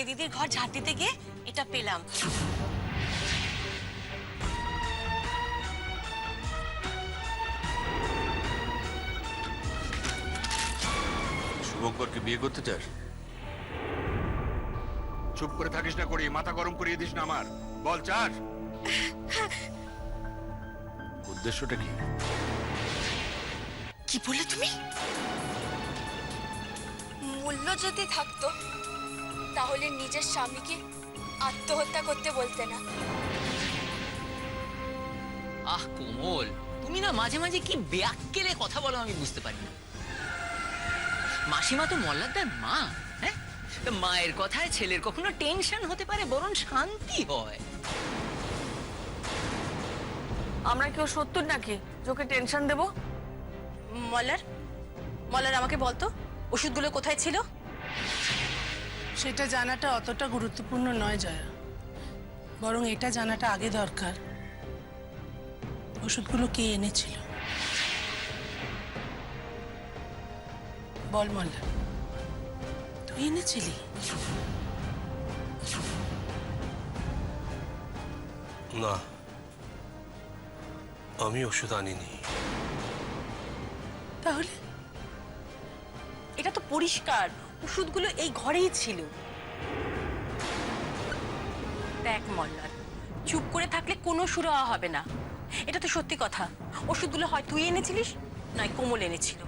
জয় দিদির ঘর ঝাড় দিতে গিয়ে এটা পেলাম। শুভঙ্করকে বিয়ে করতে চাস? চুপ করে থাকিস না, করি মাথা গরম করিয়ে দিস না আমার। বল, চাস? উদ্দেশ্যটা কি? কি বললে তুমি? মূল্য যদি থাকতো তাহলে নিজের স্বামীকে আত্মহত্যা করতে বলতে না। আহ কোমল, তুমি না মাঝে মাঝে কি ব্যাককেলে কথা বলো আমি বুঝতে পারি না। মাসিমা তো মল্লারদার মা, হ্যাঁ? মায়ের কথায় ছেলের কখনো টেনশন হতে পারে, বরং শান্তি হয়। আমরা কেউ সত্তর নাকি তোকে টেনশন দেব? মল্লার, মল্লার আমাকে বলতো ওষুধগুলো কোথায় ছিল? সেটা জানাটা অতটা গুরুত্বপূর্ণ নয় জয়া, বরং এটা জানাটা আগে দরকার ওষুধগুলো কে এনেছিল। বল মল্লা, তুই এনেছিলি? না, আমি ওষুধ আনিনি। তাহলে এটা তো পরিষ্কার ওষুধগুলো এই ঘরেই ছিল। দেখ মল্লার, চুপ করে থাকলে কোনো সুরাহা হবে না। এটা তো সত্যি কথা, ওষুধগুলো হয় তুই এনেছিলিস নয় কোমল এনেছিল।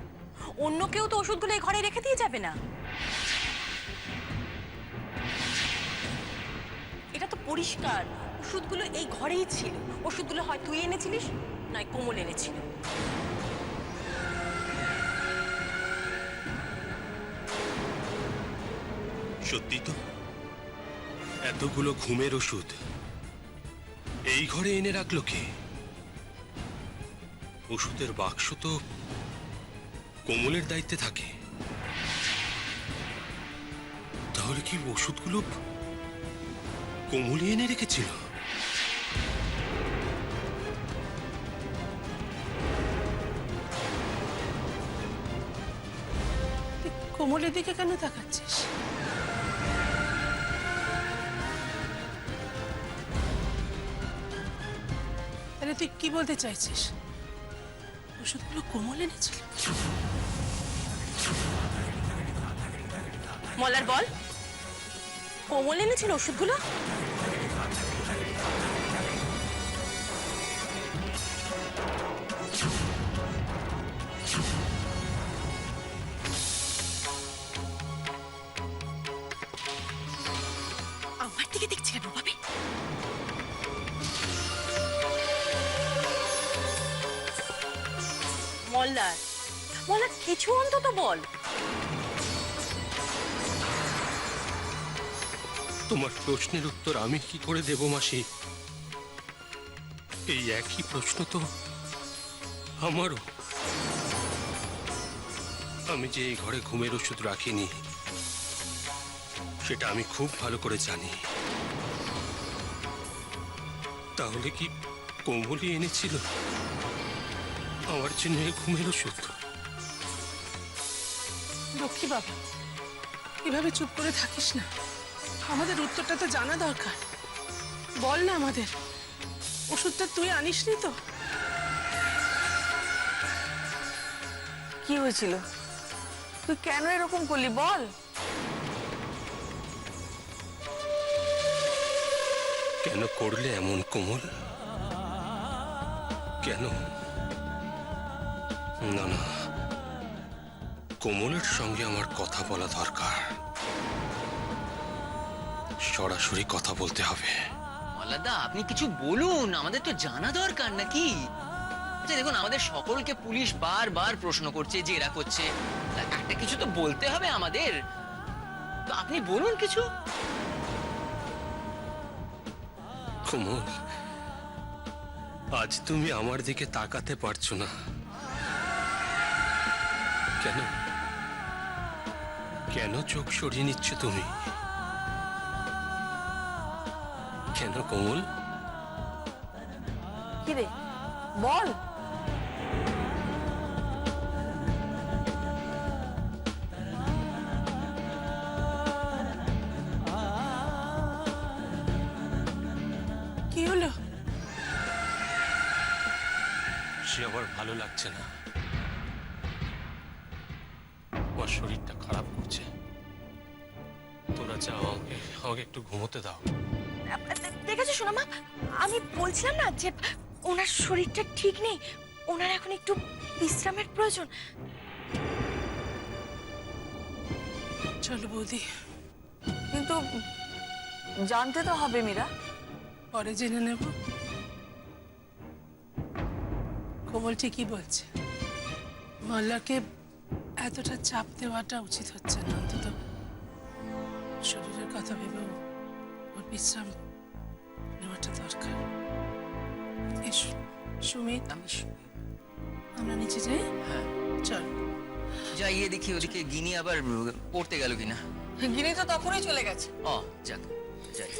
অন্য কেউ তো ওষুধগুলো এই ঘরে রেখে দিয়ে যাবে না। এটা তো পরিষ্কার ওষুধগুলো এই ঘরেই ছিল। ওষুধগুলো হয় তুই এনেছিলিস নয় কোমল এনেছিল। সত্যি তো? এতগুলো ঘুমের ওষুধ এই ঘরে এনে রাখলো কে? ওষুধের বাক্স তো কোমলের দায়িত্বে থাকে। তাহলে কি ওষুধগুলো কোমলই এনে রেখেছিল? তুই কোমলের দিকে কেন তাকাচ্ছিস? তাহলে তুই কি বলতে চাইছিস? ওষুধগুলো কোমল এনেছিল? মল্লার বল, কোমল এনেছিল ওষুধগুলো? আমার দিকে দেখছি কেন ভাবি? মল্লার, মল্লার কিছু অন্তত বল। তোমার প্রশ্নের উত্তর আমি কি করে দেব মাসি? এই একই প্রশ্ন তো আমারও। আমি যে এই ঘরে ঘুমের ওষুধ রাখিনি সেটা আমি খুব ভালো করে জানি। তাহলে কি কোমলই এনেছিল আমার জন্য এই ঘুমের ওষুধ? লক্ষ্মী বাবা, এভাবে চুপ করে থাকিস না। আমাদের উত্তরটা তো জানা দরকার। বল না আমাদের, ওষুধটা তুই আনিসনি তো? কি হয়েছিল? তুই কেন এরকম করলি বল? কেন করলে এমন কোমল? কেন? না না, কোমলের সঙ্গে আমার কথা বলা দরকার। সরাসরি কথা বলতে হবে। মল্লারদা, আপনি কিছু বলুন, আমাদের তো জানা দরকার নাকি? আচ্ছা দেখুন, আমাদের সকলকে পুলিশ বারবার প্রশ্ন করছে, জেরা করছে, একটা কিছু তো বলতে হবে আমাদের। তো আপনি বলুন কিছু। কোমল, আজ তুমি আমার দিকে তাকাতে পারছো না কেন? কেন চোখ সরিয়ে নিচ্ছ তুমি? কেন কোমল? কি রে বল। বলছি আমার ভালো লাগছে না, আমার শরীরটা খারাপ করছে। তোরা যা, আমাকে একটু ঘুমোতে দাও। দেখেছো সোনামা, আমি বলছিলাম না যে ওনার শরীরটা ঠিক নেই, ওনার এখন একটু বিশ্রামের প্রয়োজন। চলো বৌদি, কিন্তু জানতে তো হবে মীরা। পরে জেনে নেব। কোমল ঠিকই বলছে, মল্লারকে এতটা চাপ দেওয়াটা উচিত হচ্ছে না। অন্তত শরীরের কথা ভেবে ওর বিশ্রাম নেওয়াটা দরকার। এসো সুমিত, আমরা নিচে যাই। হ্যাঁ, চল। যাইয়ে দেখি ওদিকে গিনি আবার পড়তে গেল কিনা। গিনি তো তখনই চলে গেছে। ও যাক, যাই।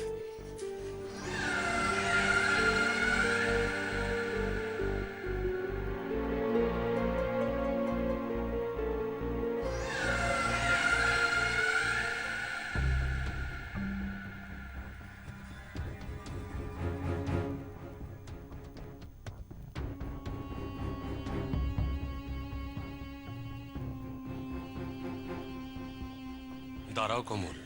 দাঁড়াও কমল,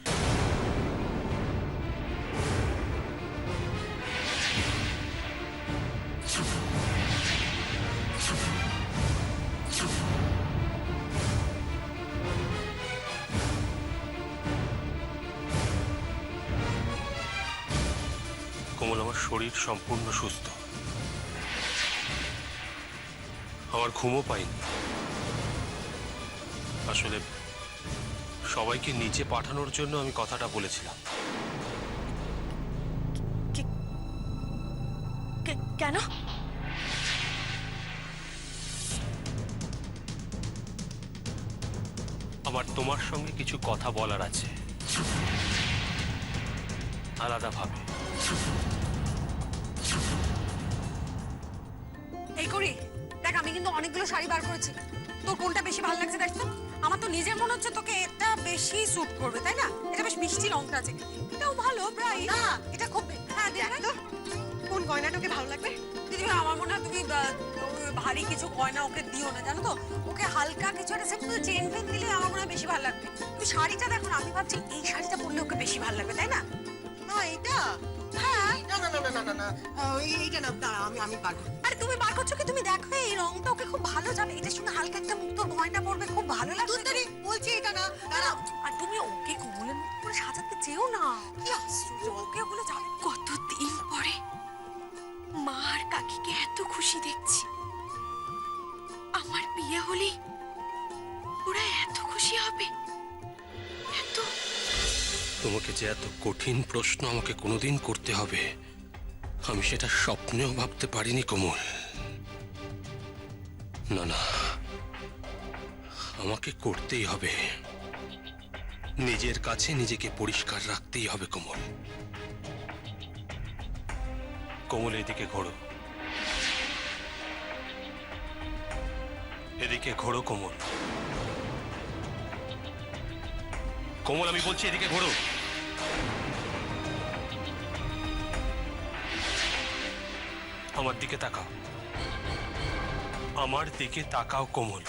কমল আমার শরীর সম্পূর্ণ সুস্থ, আমার ঘুমও পাইনি। আসলে সবাইকে নিচে পাঠানোর জন্য আমি কথাটা বলেছিলাম। কেন? আমার তোমার সঙ্গে কিছু কথা বলার আছে, আলাদাভাবে। এই করি দেখ, আমি কিন্তু অনেকগুলো শাড়ি বার করেছি, তোর কোনটা বেশি ভালো লাগছে দেখ তো। আমার তো নিজের মনে হচ্ছে তোকে এটা বেশি স্যুট করবে, তাই না? এটা বেশ মিষ্টি রংটা আছে, এটাও ভালো প্রায় না, এটা খুব হ্যাঁ দেখ তো কোন গয়নাটা ওকে ভালো লাগবে। দিদি আমার মনে হয় তুমি ভারী কিছু গয়না ওকে দিও না, জানো তো। ওকে হালকা কিছু একটা সিম্পল চেন ফেন দিলে আমার মনে হয় বেশি ভালো লাগবে। তুমি শাড়িটা দেখো না, আমি ভাবছি এই শাড়িটা পরলে ওকে বেশি ভালো লাগবে, তাই না? না এটা, হ্যাঁ না না না না না না না এইটা না, দাঁড়া আমি বার করি। আরে তুমি বার করছো কি? তুমি দেখো এই রংটা ওকে খুব ভালো যাবে, এটার সঙ্গে হালকা একটা মুক্তোর গয়না পরবে, খুব ভালো লাগবে। সুন্দরী বলছি এটা না, দাঁড়াও। আর তুমি ওকে কোমলের মতো করে সাজাতে চেও না, কি আশ্চর্য, ওকে বলে যাবে। কতদিন পরে মা আর কাকিকে এত খুশি দেখছি। আমার বিয়ে হলেই ওরা এত খুশি হবে, এত। তোমাকে যে এত কঠিন প্রশ্ন আমাকে কোনোদিন করতে হবে, আমি সেটা স্বপ্নেও ভাবতে পারিনি কমল। না না, আমাকে করতেই হবে, নিজের কাছে নিজেকে পরিষ্কার রাখতেই হবে কমল। কমল এদিকে ঘোরো, এদিকে ঘোরো কমল। কমল আমি বলছি এদিকে ঘোরো। আমার দিকে তাকাও, আমার দিকে তাকাও কমল।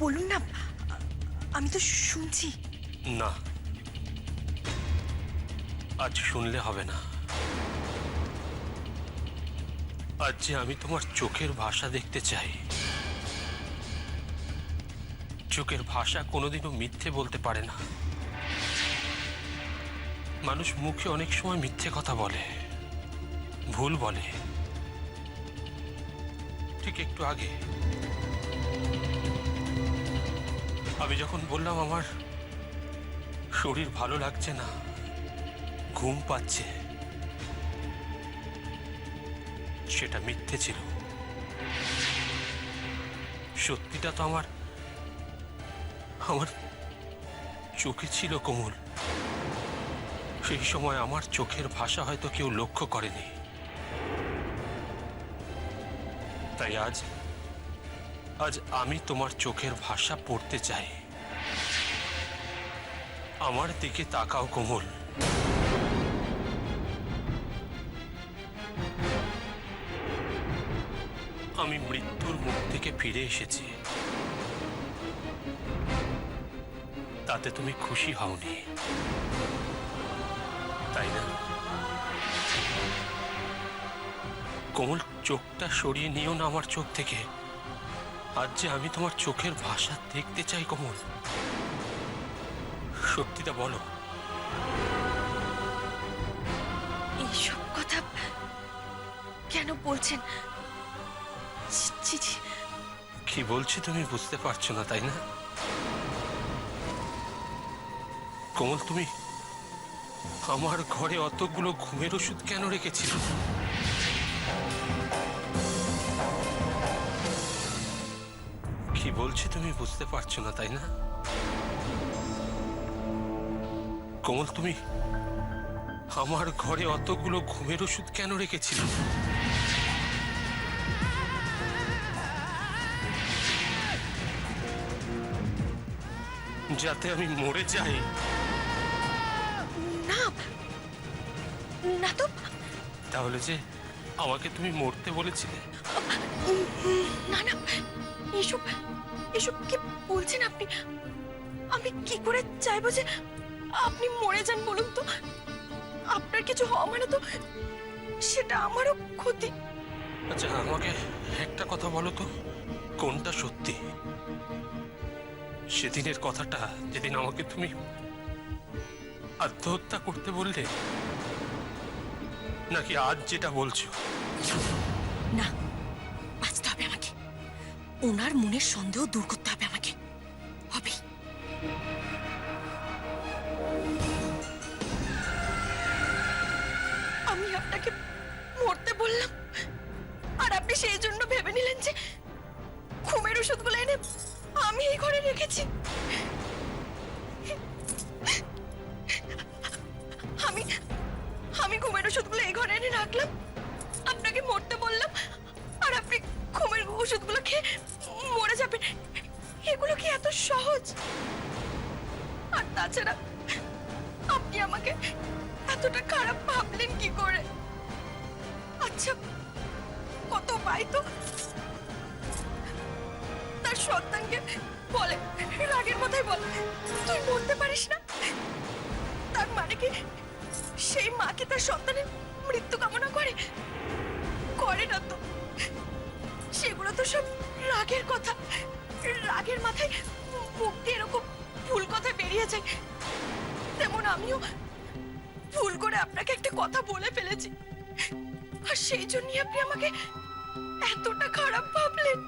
বলুন না, আমি তো শুনছি। না, আজ শুনলে হবে না। আজ যে আমি তোমার চোখের ভাষা দেখতে চাই। চোখের ভাষা কোনোদিনও মিথ্যে বলতে পারে না। মানুষ মুখে অনেক সময় মিথ্যে কথা বলে, ভুল বলে। ঠিক একটু আগে আমি যখন বললাম আমার শরীর ভালো লাগছে না, ঘুম পাচ্ছে, সেটা মিথ্যে ছিল। সত্যিটা তো আমার চোখে ছিল কমল। সেই সময় আমার চোখের ভাষা হয়তো কেউ লক্ষ্য করেনি। তাই আজ আমি তোমার চোখের ভাষা পড়তে চাই। আমার দিকে তাকাও কমল। আমি মৃত্যুর মুখ থেকে ফিরে এসেছি, তাতে তুমি খুশি হওনি, তাই না? কোমল, চোখটা সরিয়ে নিও না আমার চোখ থেকে। আজ যে আমি তোমার চোখের ভাষা দেখতে চাই কোমল, সত্যিটা বলো। এইসব কথা কেন বলছেন? ছি, ছি। কি বলছি তুমি বুঝতে পারছো না, তাই না? কোমল, তুমি আমার ঘরে অতগুলো ঘুমের ওষুধ কেন রেখেছিলে? কি বলছি তুমি বুঝতে পারছো না, তাই না? কোমল, তুমি আমার ঘরে অতগুলো ঘুমের ওষুধ কেন রেখেছিলে? যাতে আমি মরে যাই? না, না তো। তাহলে যে আমাকে তুমি মরতে বলেছিলে? না না, এসব এসব কি বলছেন আপনি? আমি কি করে চাইবো যে আপনি মরে যান বলুন তো? আপনার কিছু হওয়া মানে তো সেটা আমারও ক্ষতি। আচ্ছা, আমাকে একটা কথা বলো তো, কোনটা সত্যি? সেদিনের কথাটা, যেদিন আমাকে তুমি আত্মহত্যা করতে বললে, নাকি আজ যেটা বলছো? না, বাঁচতে হবে আমাকে। ওনার মনের সন্দেহ দূর করতে হবে আমাকে। হবে। আমি আপনাকে মরতে বললাম, আর আপনি সেই জন্য ভেবে নিলেন যে ঘুমের ওষুধগুলো এনে আমি এই ঘরে রেখেছি। আমি আমি ঘুমের ওষুধগুলো এই ঘরে এনে রাখলাম, আপনাকে মরতে বললাম, আর আপনি ঘুমের ওষুধগুলো খেয়ে মরে যাবেন। এগুলো কি এত সহজ? আর তাছাড়া আপনি আমাকে এতটা খারাপ ভাবলেন কি করে? আচ্ছা, কত ভাই তো তার সন্তানকে বলে, রাগের কথায় বলে, তুই মরতে পারিস না। তার মানে কি সেই মা কি তার সন্তানের মৃত্যু কামনা করে? করে না তো। সেগুলো তো সব রাগের কথা। রাগের মাথায় মুখ দিয়ে এরকম ভুল কথা বেরিয়ে যায়। তেমন আমিও ভুল করে আপনাকে একটা কথা বলে ফেলেছি, আর সেই জন্যই আপনি আমাকে এতটা খারাপ ভাবলেন।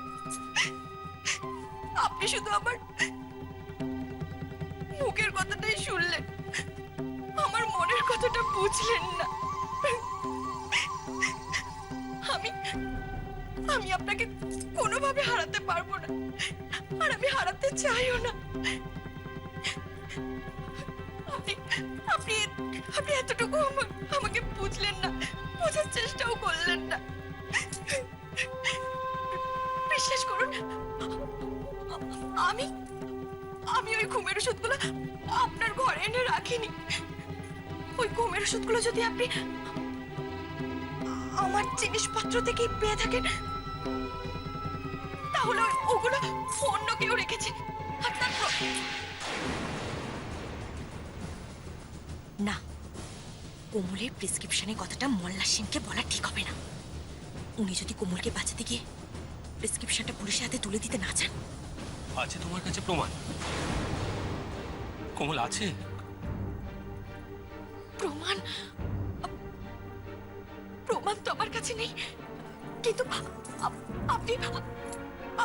আপনি শুধু আমার মুখের কথাটাই শুনলেন, আমার মনের কথাটা বুঝলেন না। আমি আমি আপনাকে কোনোভাবে হারাতে পারবো না, আর আমি হারাতে চাইও না। আপনি আপনি আপনি এতটুকু আমাকে বুঝলেন না, বোঝার চেষ্টাও করলেন না। বিশ্বাস করুন, আমি আমি ওই ঘুমের ওষুধগুলো আপনার ঘরে এনে রাখিনি। ওই ঘুমের ওষুধগুলো যদি আপনি আমার জিনিসপত্র থেকে পেয়ে থাকেন, তাহলে ওগুলো অন্য কেউ রেখেছে। আর তারপর না, কোমলের প্রেসক্রিপশনের কথাটা মোল্লা সেনকে বলা ঠিক হবে না। উনি যদি কোমলকে বাঁচাতে গিয়ে প্রেসক্রিপশনটা পুলিশের হাতে তুলে দিতে না চান। আছে তোমার কাছে প্রমাণ? কোমল, আছে প্রমাণ? প্রমাণ তো আমার কাছে নেই, কিন্তু আপনি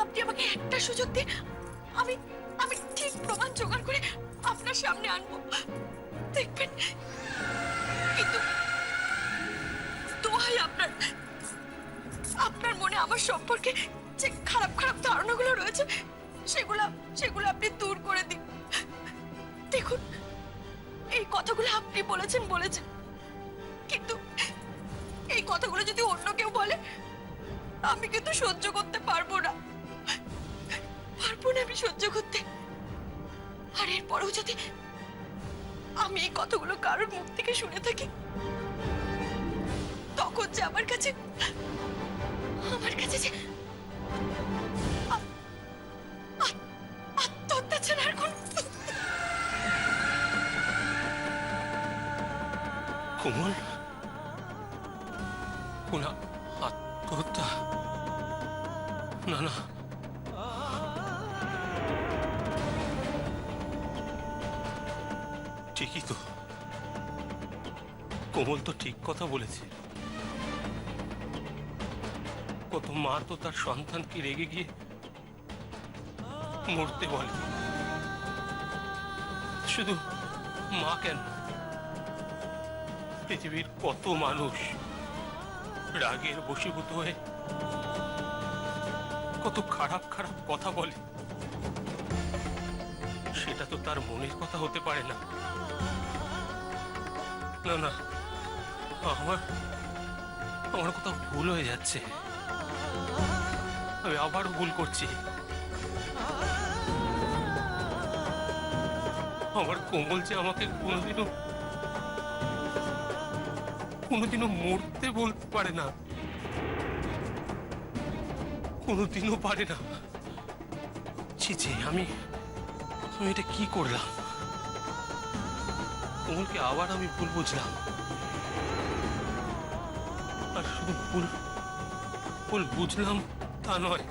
আপনি আমাকে একটা সুযোগ দিন, আমি আমি ঠিক প্রমাণ জোগাড় করে আপনার সামনে আনবো, দেখবেন। কিন্তু দোহাই আপনার, আপনার মনে আমার সম্পর্কে যে খারাপ খারাপ ধারণাগুলো রয়েছে, সেগুলো আপনি দূর করে দিন। দেখুন, এই কথাগুলো আপনি বলেছেন, কিন্তু এই কথাগুলো যদি অন্য কেউ বলে, আমি কিন্তু সহ্য করতে পারবো না। আমি সহ্য করতে। আর এরপরেও যদি আমি এই কথাগুলো কারোর মুখ থেকে শুনে থাকি, তখন যে আমার কাছে যে কোমল কোন আত্মহত্যা? না না, ঠিকই তো, কোমল তো ঠিক কথা বলেছে। কত মা তো তার সন্তানকে রেগে গিয়ে মরতে বলে। শুধু মা কেন, পৃথিবীর কত মানুষ রাগের বশীভূত হয়ে কত খারাপ খারাপ কথা বলে। সেটা তো তার মনের কথা হতে পারে না। না না, আমার কোথাও ভুল হয়ে যাচ্ছে। আমি আবারও ভুল করছি। আমার কোমল যে আমাকে কোনোদিনও মরতে বলতে পারে না, কোনোদিনও পারে না। ছি ছি, আমি এটা কি করলাম? কোমলকে আবার আমি ভুল বুঝলাম। আর শুধু ভুল বুঝলাম তা নয়,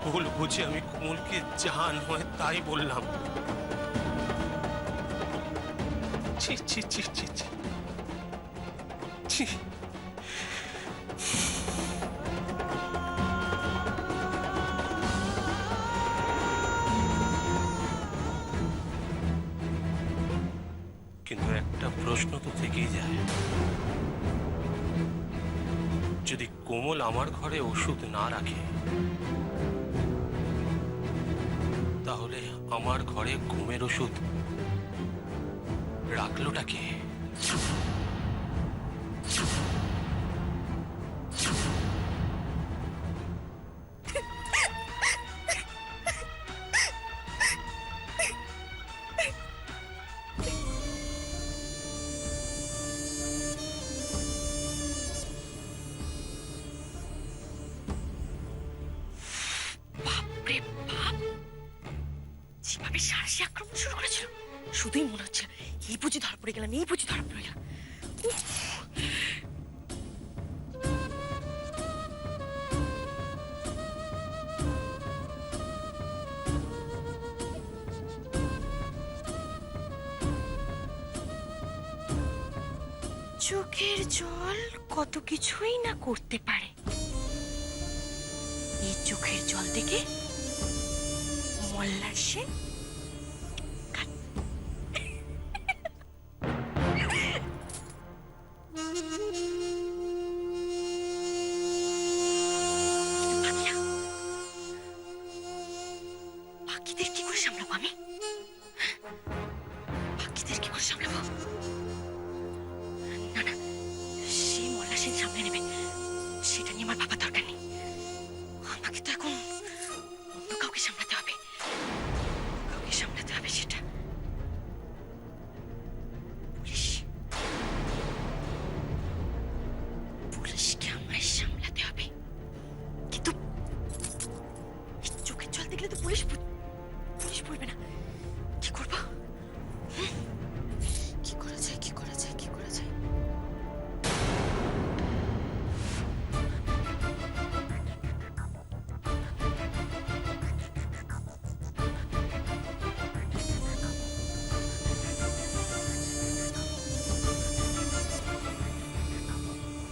ভুল বুঝে আমি কোমলকে যা নয় তাই বললাম। ছি ছি ছি ছি ছি ছি। কিন্তু একটা প্রশ্ন তো থেকেই যায়, যদি কোমল আমার ঘরে ওষুধ না রাখে, তাহলে আমার ঘরে ঘুমের ওষুধ রাখলোটা কে? বাপরে বাপ, যেভাবে সারাশি আক্রমণ শুরু করেছিল, শুধুই মনে হচ্ছিল এই বুঝি ধরা পড়ে গেলাম, এই বুঝি ধরা পড়ে গেলাম। উফ! চোখের জল কত কিছুই না করতে পারে। এই চোখের জল থেকে মল্লার সে পাখিদের কি করে সামলাবো আমি? পাখিদের কি করে সামলাবো? না না, সে মল্লা সেন সামলে নেবে, সেটা নিয়ে আমার ভাবার দরকার নেই। আমাকে তো এখন অন্য কাউকে সামলাতে হবে, কাউকে সামলাতে হবে। সেটা পুলিশ, পুলিশকে আমায় সামলাতে হবে। কিন্তু এই চোখের জল দেখলে তো পুলিশ বলবে না। কি করবো? কি করা যায়, কি করা যায়, কি করা যায়?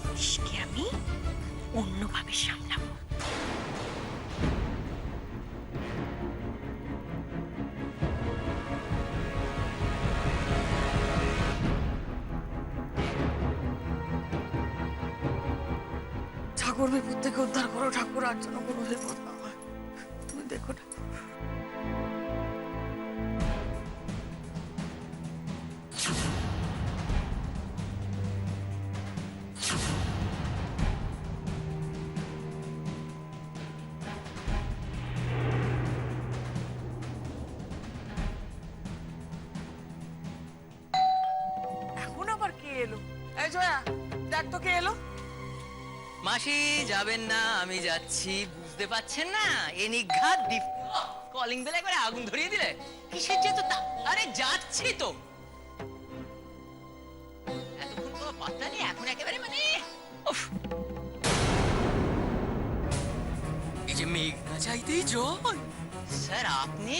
পুলিশকে আমি অন্যভাবে সামলাবো। ঠাকুর বিপদ থেকে উদ্ধার করো ঠাকুর, আর যেন কোনো বিপদ না হয়। তুমি দেখো ঠাকুর। এখন আবার কে এলো? এই জয়া, দেখ তো কে এলো। মাসি যাবেন না, আমি যাচ্ছি। বুঝতে পারছেন না, এ নিঘাত কলিং বেল একবারে আগুন ধরিয়ে দিলে। কিসের যেত? আরে যাচ্ছি তো। চাইতেই জল। স্যার আপনি